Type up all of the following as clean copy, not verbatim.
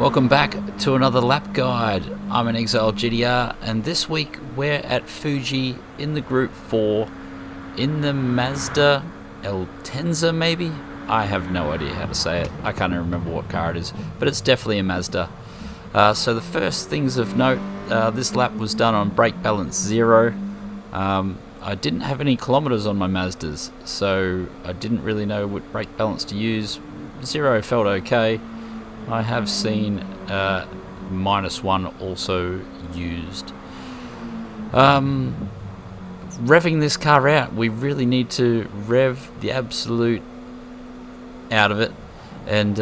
Welcome back to another lap guide. I'm INXILE GDR, and this week we're at FUJI in the Group 4 in the Mazda Atenza, maybe? I have no idea how to say it. I can't even remember what car it is, but it's definitely a Mazda. So the first things of note, this lap was done on brake balance 0. I didn't have any kilometers on my Mazdas, so I didn't really know what brake balance to use. 0 felt okay. I have seen -1 also used. Revving this car out, we really need to rev the absolute out of it. And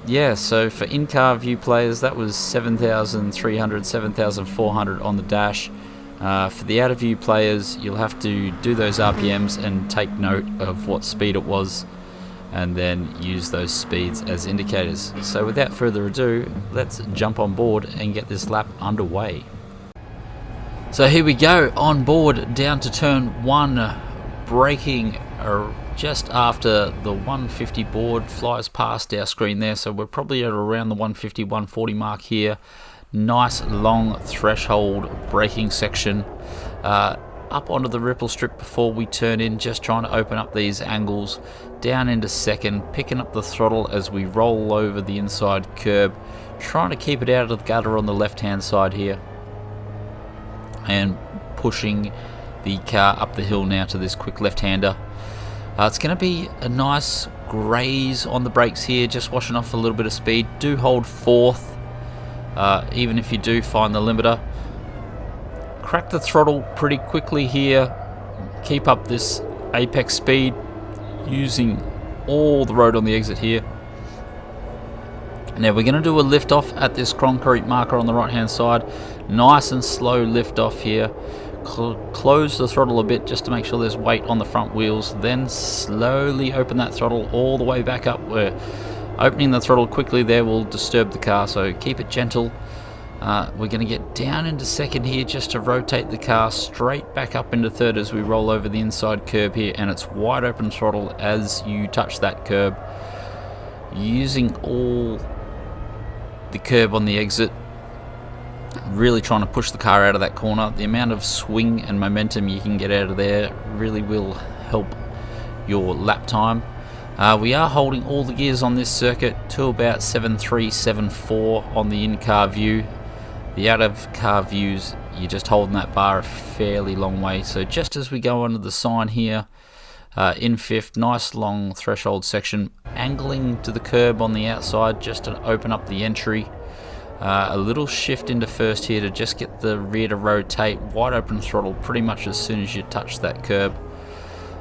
yeah, so for in-car view players, that was 7,300, 7,400 on the dash. For the out of view players, you'll have to do those RPMs and take note of what speed it was, and then use those speeds as indicators. So without further ado, let's jump on board and get this lap underway. So here we go, on board, down to turn 1, braking just after the 150 board flies past our screen there, so we're probably at around the 150, 140 mark here. Nice long threshold braking section. Up onto the ripple strip before we turn in, just trying to open up these angles, down into second, picking up the throttle as we roll over the inside curb, trying to keep it out of the gutter on the left hand side here, and pushing the car up the hill now to this quick left-hander. It's going to be a nice graze on the brakes here, just washing off a little bit of speed. Do hold 4th, even if you do find the limiter. Crack the throttle pretty quickly here, keep up this apex speed using all the road on the exit here. Now we're going to do a lift off at this concrete marker on the right hand side. Nice and slow lift off here. Close the throttle a bit just to make sure there's weight on the front wheels, then slowly open that throttle all the way back up. Where opening the throttle quickly there will disturb the car, so keep it gentle. We're going to get down into second here just to rotate the car straight back up into third as we roll over the inside curb here, and it's wide open throttle as you touch that curb, using all the curb on the exit, really trying to push the car out of that corner. The amount of swing and momentum you can get out of there really will help your lap time. We are holding all the gears on this circuit to about 7.3, 7.4 on the in-car view. The out-of-car views, you're just holding that bar a fairly long way. So just as we go under the sign here, in 5th, nice long threshold section, angling to the curb on the outside just to open up the entry. A little shift into 1st here to just get the rear to rotate, wide open throttle pretty much as soon as you touch that curb.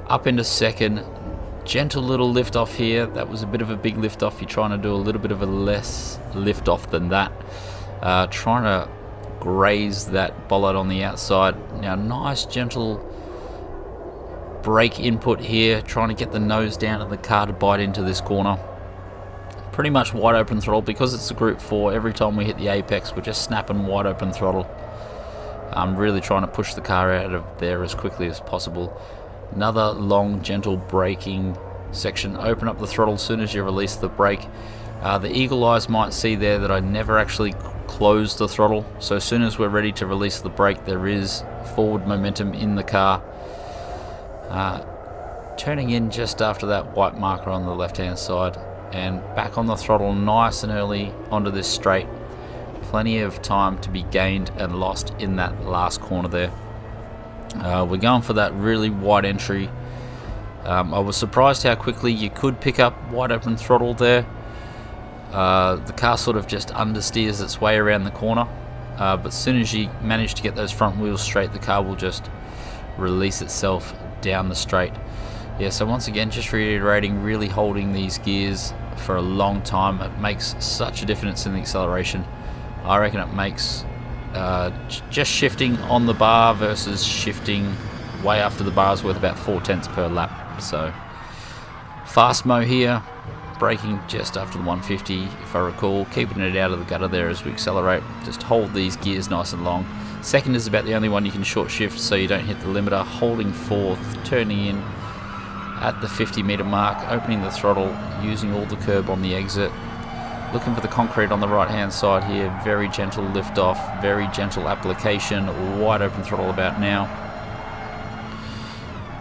Up into 2nd, gentle little lift off here. That was a bit of a big lift off. You're trying to do a little bit of a less lift off than that. Trying to graze that bollard on the outside. Now nice gentle brake input here, trying to get the nose down of the car to bite into this corner. Pretty much wide open throttle because it's a Group 4. Every time we hit the apex, we're just snapping wide open throttle. I'm really trying to push the car out of there as quickly as possible. Another long gentle braking section. Open up the throttle as soon as you release the brake. The eagle eyes might see there that I never actually closed the throttle, so as soon as we're ready to release the brake, there is forward momentum in the car. Turning in just after that white marker on the left hand side, and back on the throttle nice and early onto this straight. Plenty of time to be gained and lost in that last corner there. We're going for that really wide entry. I was surprised how quickly you could pick up wide open throttle there. The car sort of just understeers its way around the corner, but as soon as you manage to get those front wheels straight, the car will just release itself down the straight. Yeah, so once again, just reiterating, really holding these gears for a long time. It makes such a difference in the acceleration. I reckon it makes just shifting on the bar versus shifting way after the bar is worth about 4/10 per lap. So fast mo here, braking just after the 150 if I recall, keeping it out of the gutter there as we accelerate. Just hold these gears nice and long. 2nd is about the only one you can short shift so you don't hit the limiter. Holding 4th, turning in at the 50 meter mark, opening the throttle, using all the curb on the exit. Looking for the concrete on the right hand side here. Very gentle lift off, very gentle application, wide open throttle about now.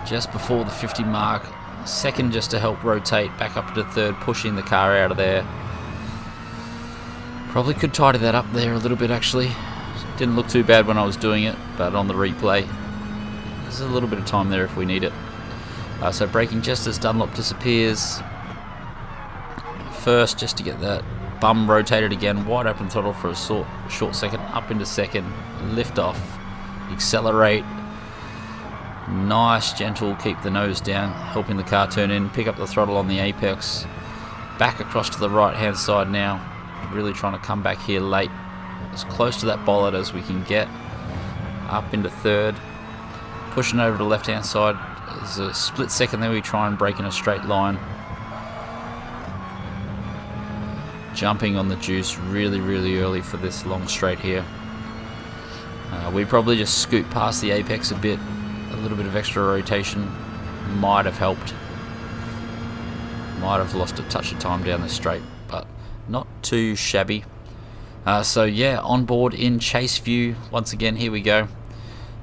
Just before the 50 mark, second just to help rotate back up to third, pushing the car out of there. Probably could tidy that up there a little bit actually. Didn't look too bad when I was doing it, but on the replay, there's a little bit of time there if we need it. So braking just as Dunlop disappears. First, just to get that bum rotated again, wide open throttle for a short second, up into second, lift off, accelerate, nice, gentle, keep the nose down, helping the car turn in, pick up the throttle on the apex, back across to the right hand side now, really trying to come back here late, as close to that bollard as we can get, up into third, pushing over to the left hand side. There's a split second there we try and brake in a straight line. Jumping on the juice really early for this long straight here. We probably just scoot past the apex a bit. A little bit of extra rotation might have helped. Might have lost a touch of time down the straight, but not too shabby. So yeah, on board in chase view. Once again, here we go.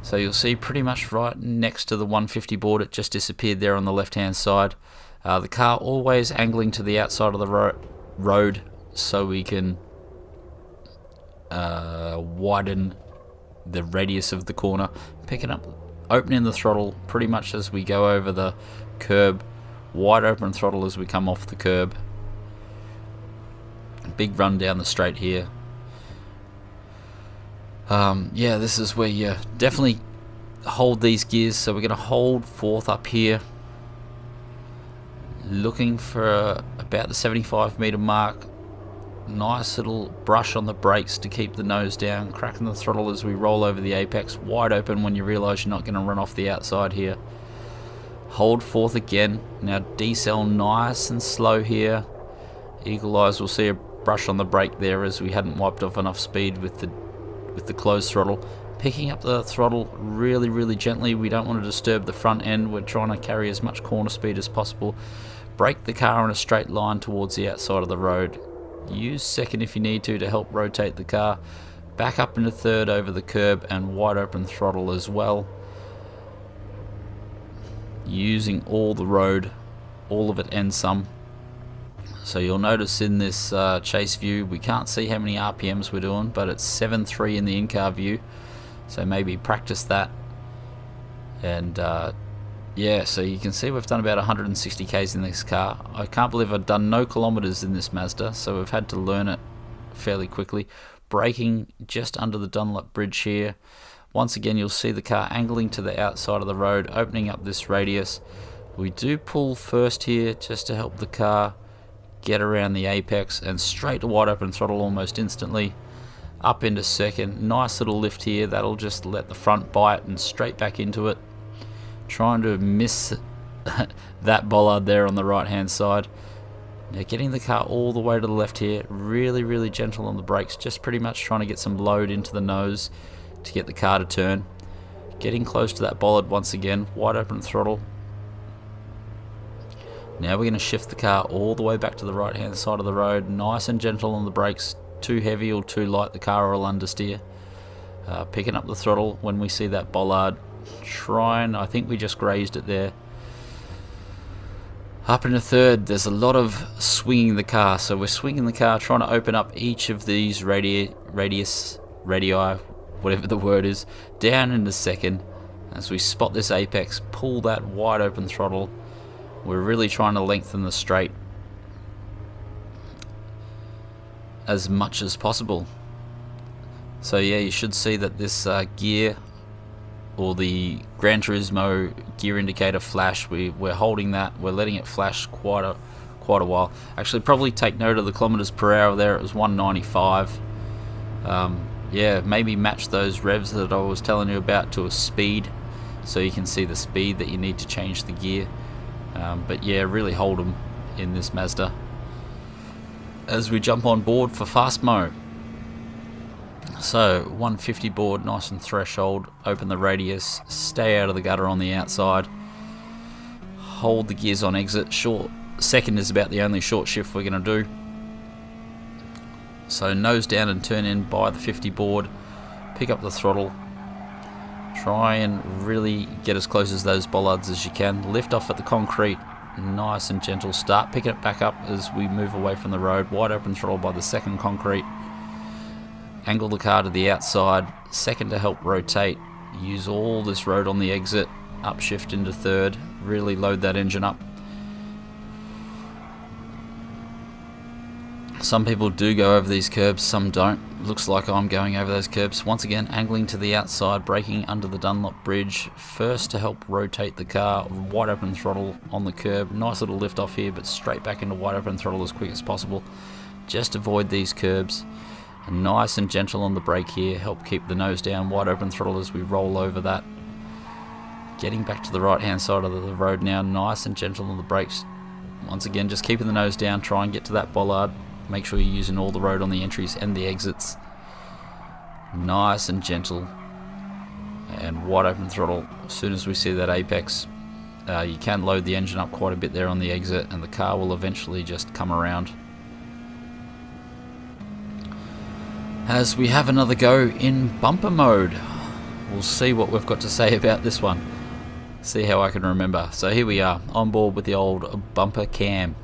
So you'll see pretty much right next to the 150 board, it just disappeared there on the left hand side. The car always angling to the outside of the road, so we can widen the radius of the corner, picking up, opening the throttle pretty much as we go over the curb, wide open throttle as we come off the curb. Big run down the straight here. Yeah, this is where you definitely hold these gears, so we're going to hold fourth up here, looking for about the 75 meter mark. Nice little brush on the brakes to keep the nose down, cracking the throttle as we roll over the apex, wide open when you realise you're not going to run off the outside here. Hold fourth again. Now decel nice and slow here. Eagle eyes will see a brush on the brake there as we hadn't wiped off enough speed with the closed throttle. Picking up the throttle really gently. We don't want to disturb the front end. We're trying to carry as much corner speed as possible. Brake the car in a straight line towards the outside of the road. Use second if you need to help rotate the car. Back up into third over the curb and wide open throttle as well. Using all the road, all of it and some. So you'll notice in this chase view we can't see how many RPMs we're doing, but it's 7.3 in the in-car view, so maybe practice that. And yeah, so you can see we've done about 160 k's in this car. I can't believe I've done no kilometers in this Mazda, so we've had to learn it fairly quickly. Braking just under the Dunlop bridge here. Once again, you'll see the car angling to the outside of the road, opening up this radius. We do pull first here just to help the car get around the apex, and straight to wide open throttle almost instantly. Up into second, nice little lift here, that'll just let the front bite and straight back into it. Trying to miss that bollard there on the right hand side. Now getting the car all the way to the left here, really gentle on the brakes, just pretty much trying to get some load into the nose to get the car to turn. Getting close to that bollard once again, wide open throttle. Now we're going to shift the car all the way back to the right hand side of the road, nice and gentle on the brakes. Too heavy or too light, the car will understeer. Picking up the throttle when we see that bollard. I think we just grazed it there. Up into third, there's a lot of swinging the car, so we're swinging the car, trying to open up each of these radii, whatever the word is, down into second. As we spot this apex, pull that wide open throttle. We're really trying to lengthen the straight as much as possible. So yeah, you should see that this gear, or the Gran Turismo gear indicator flash, we're holding that, we're letting it flash quite a while. Actually, probably take note of the kilometers per hour there, it was 195. Yeah, maybe match those revs that I was telling you about to a speed, so you can see the speed that you need to change the gear. But yeah, really hold them in this Mazda. As we jump on board for fast mode. So 150 board, nice and threshold, open the radius, stay out of the gutter on the outside, hold the gears on exit. Second is about the only short shift we're going to do. So nose down and turn in by the 50 board, pick up the throttle, try and really get as close as those bollards as you can, lift off at the concrete, nice and gentle, start picking it back up as we move away from the road, wide open throttle by the second concrete, angle the car to the outside, second to help rotate, use all this road on the exit, upshift into third, really load that engine up. Some people do go over these curbs, some don't. Looks like I'm going over those curbs. Once again, angling to the outside, braking under the Dunlop bridge. First to help rotate the car, wide open throttle on the curb. Nice little lift off here, but straight back into wide open throttle as quick as possible. Just avoid these curbs. Nice and gentle on the brake here. Help keep the nose down, wide open throttle as we roll over that. Getting back to the right hand side of the road now. Nice and gentle on the brakes. Once again, just keeping the nose down. Try and get to that bollard. Make sure you're using all the road on the entries and the exits. Nice and gentle. And wide open throttle. As soon as we see that apex, you can load the engine up quite a bit there on the exit, and the car will eventually just come around. As we have another go in bumper mode. We'll see what we've got to say about this one. See how I can remember. So here we are, on board with the old bumper cam.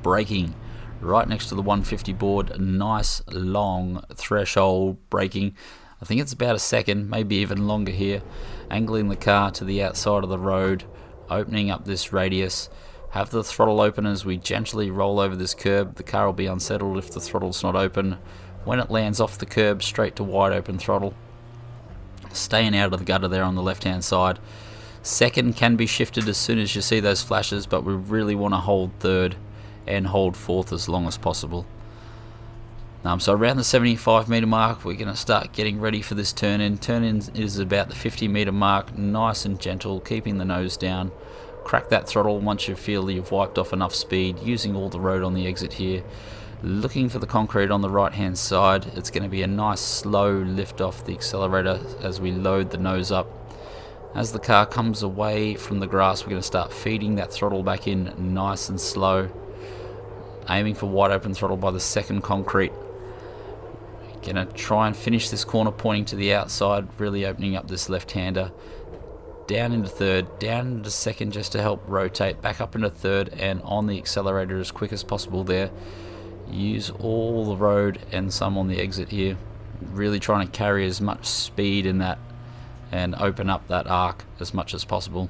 Braking. Right next to the 150 board, nice long threshold braking. I think it's about a second, maybe even longer here. Angling the car to the outside of the road, opening up this radius. Have the throttle open as we gently roll over this curb. The car will be unsettled if the throttle's not open. When it lands off the curb, straight to wide open throttle. Staying out of the gutter there on the left hand side. Second can be shifted as soon as you see those flashes, but we really want to hold third and hold fourth as long as possible. So around the 75 meter mark, we're going to start getting ready for this turn in. Turn in is about the 50 meter mark, nice and gentle, keeping the nose down. Crack that throttle once you feel you've wiped off enough speed, using all the road on the exit here. Looking for the concrete on the right hand side. It's going to be a nice slow lift off the accelerator as we load the nose up. As the car comes away from the grass, we're going to start feeding that throttle back in nice and slow. Aiming for wide open throttle by the second concrete. Gonna try and finish this corner pointing to the outside, really opening up this left-hander. Down into third, down into second just to help rotate, back up into third and on the accelerator as quick as possible there. Use all the road and some on the exit here. Really trying to carry as much speed in that and open up that arc as much as possible.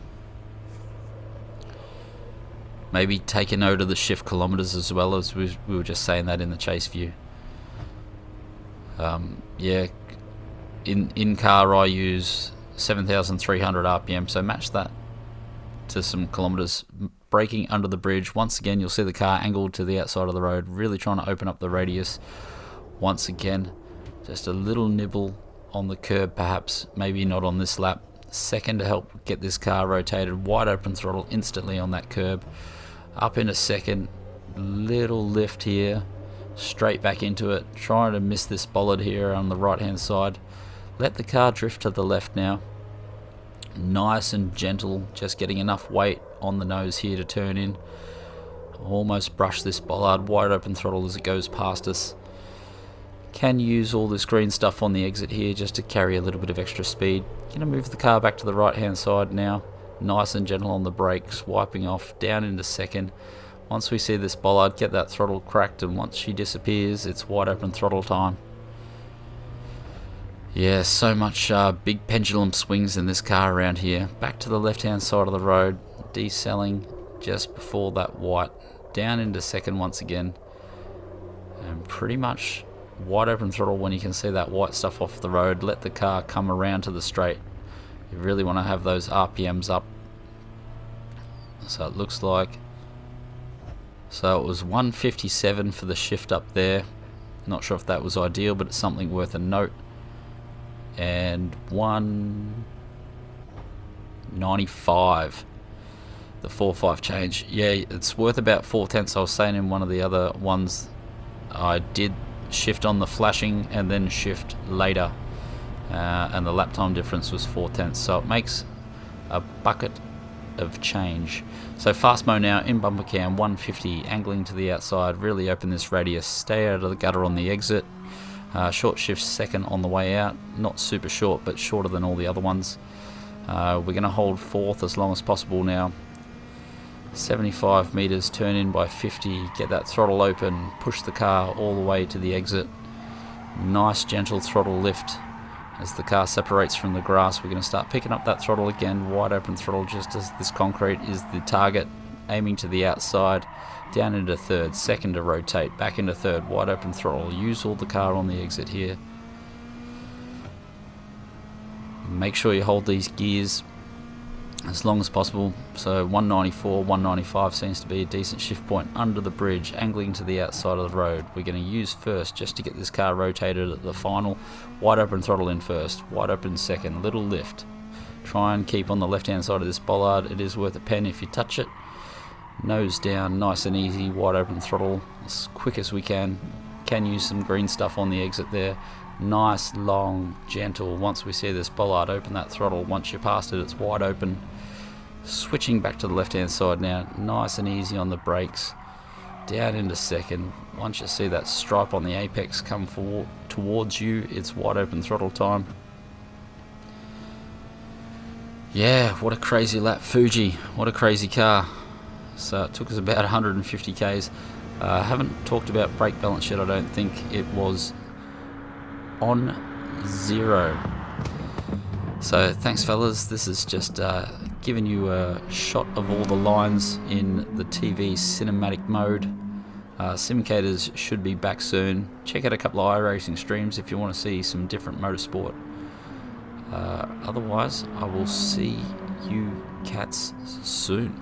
Maybe take a note of the shift kilometers as well, as we were just saying that in the chase view. Yeah, in car I use 7,300 RPM, so match that to some kilometers. Braking under the bridge, once again you'll see the car angled to the outside of the road, really trying to open up the radius. Once again, just a little nibble on the curb perhaps, maybe not on this lap. Second to help get this car rotated, wide open throttle instantly on that curb. Up in a second, little lift here, straight back into it, trying to miss this bollard here on the right hand side. Let the car drift to the left now. Nice and gentle, just getting enough weight on the nose here to turn in. Almost brush this bollard, wide open throttle as it goes past us. Can use all this green stuff on the exit here just to carry a little bit of extra speed. Gonna move the car back to the right hand side now. Nice and gentle on the brakes, wiping off, down into second. Once we see this bollard, get that throttle cracked, and once she disappears, it's wide open throttle time. Yeah, so much big pendulum swings in this car around here. Back to the left hand side of the road, decelling just before that white, down into second once again, and pretty much wide open throttle when you can see that white stuff off the road. Let the car come around to the straight. You really want to have those RPMs up. So it looks like, so it was 157 for the shift up there. Not sure if that was ideal, but it's something worth a note. And 195, the 4.5 change. Yeah, it's worth about 4/10. I was saying in one of the other ones, I did shift on the flashing and then shift later, and the lap time difference was 4/10. So it makes a bucket of change. So fast mo now, in bumper cam, 150, angling to the outside, really open this radius, stay out of the gutter on the exit. Short shift second on the way out, not super short but shorter than all the other ones. We're going to hold fourth as long as possible now. 75 meters, turn in by 50, get that throttle open, push the car all the way to the exit. Nice gentle throttle lift. As the car separates from the grass, we're going to start picking up that throttle again, wide open throttle just as this concrete is the target, aiming to the outside, down into third, second to rotate, back into third, wide open throttle, use all the car on the exit here. Make sure you hold these gears as long as possible. So 194, 195 seems to be a decent shift point under the bridge, angling to the outside of the road. We're going to use first just to get this car rotated at the final. Wide open throttle in first, wide open second, little lift. Try and keep on the left hand side of this bollard. It is worth a pen if you touch it. Nose down, nice and easy, wide open throttle as quick as we can. Can use some green stuff on the exit there. Nice, long, gentle. Once we see this bollard, open that throttle. Once you're past it, it's wide open. Switching back to the left hand side now, nice and easy on the brakes. Down into second. Once you see that stripe on the apex come forward towards you, it's wide open throttle time. Yeah, what a crazy lap. Fuji, what a crazy car. So it took us about 150 Ks. Haven't talked about brake balance yet, I don't think. It was on 0. So thanks fellas, this is just giving you a shot of all the lines in the TV cinematic mode. Simcators should be back soon. Check out a couple of iRacing streams if you want to see some different motorsport. Otherwise, I will see you cats soon.